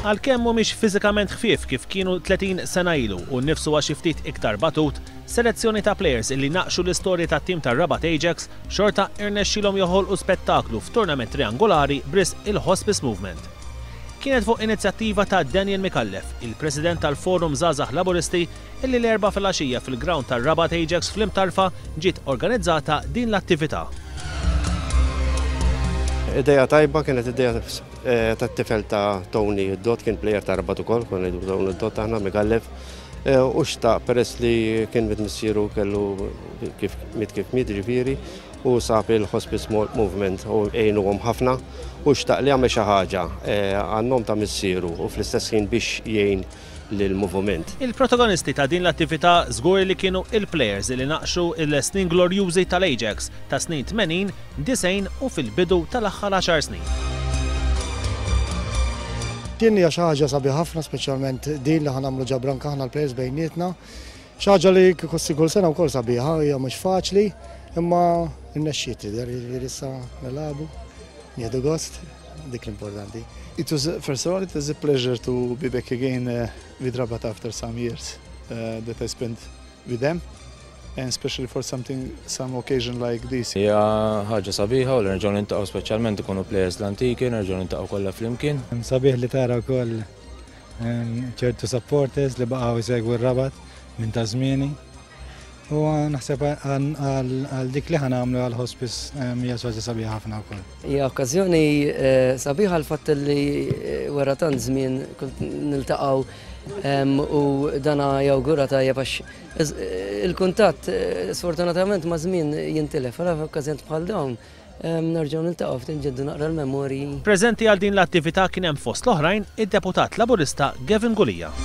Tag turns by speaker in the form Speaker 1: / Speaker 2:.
Speaker 1: Għalkemm mhumiex fiżikament ħfief kif kienu 30 sena ilu u nnifsu xi ftit iktar batut, selezzjoni ta' plejers illi naqxu l-istorja tat-tim tar-Rabat Ajax xorta irnexxilhom joħolqu spettaklu f'turnament triangolari b'risq il-Hospice Movement. Kienet fuq inizjattiva ta' Daniel Mikallef, il-President tal-Forum Żgħażagħ Laburisti, illi l-4 filgħaxija fil-ground tar-Rabat Ajax fl-Imtarfa ġiet organizzata din l-attività.
Speaker 2: Ideja tajba kienet ideja tat-tifel ta' Tony Dot, kien plejer ta' Rabat ukoll, kien ngħidu Tony Dot aħna Mikallef. U xtaq peress li kien missieru kellu kif ġifieri u sab il-Hospice Movement u għejnuhom ħafna u xtaq li għamel xi ħaġa għan-nom ta' missieru u fl-istess ħin biex jgħin lill-moviment.
Speaker 1: Il-protagonisti ta' din l-attività żgur li kienu il-plejers li naqxu il-snin glorjużi tal-Ajax ta' snin 80, 90 u fil-bidu tal-aħħar 10 snin.
Speaker 3: Din hija xi ħaġa sabiħa ħafna, speċjalment din li ħanamlu ġabranka aħna l-plejers bejnietna. Xi ħaġa li kull sena wkoll sabiħa, hija mhux faċli, imma nnexxiet li issa nilagħbu, nieħdu gost, dik l-importanti.
Speaker 4: First of all, it was a pleasure to be back again with Rabat after some years that I spent with them, and especially for some occasion like this.
Speaker 5: Hija ħaġa sabiħa u nerġgħu nintaqgħu speċjalment ikunu plejers l-antiki, nerġgħu nintaqgħu kollha flimkien.
Speaker 6: Sabiħ li tara wkoll ċertu supporters li baqgħu jsegwu r-Rabat minn ta' żmieni. U naħseb għal dik li ħanamlu għal-Hospice hija ħaġa sabiħa ħafna wkoll.
Speaker 7: Hija okkażjoni sabiħa l-fatt li wara tant żmien niltaqgħu u dana jawgura tajjeb għax il-kuntatt sfortunatament ma' żmien jintilef, għal okkażjoni bħal dawn nerġgħu niltaqgħu ftit nġeddu naqra l-memorji.
Speaker 1: Preżenti għal din l-attività kien hemm fost l-oħrajn id-deputat Laburista Gavin Gulija.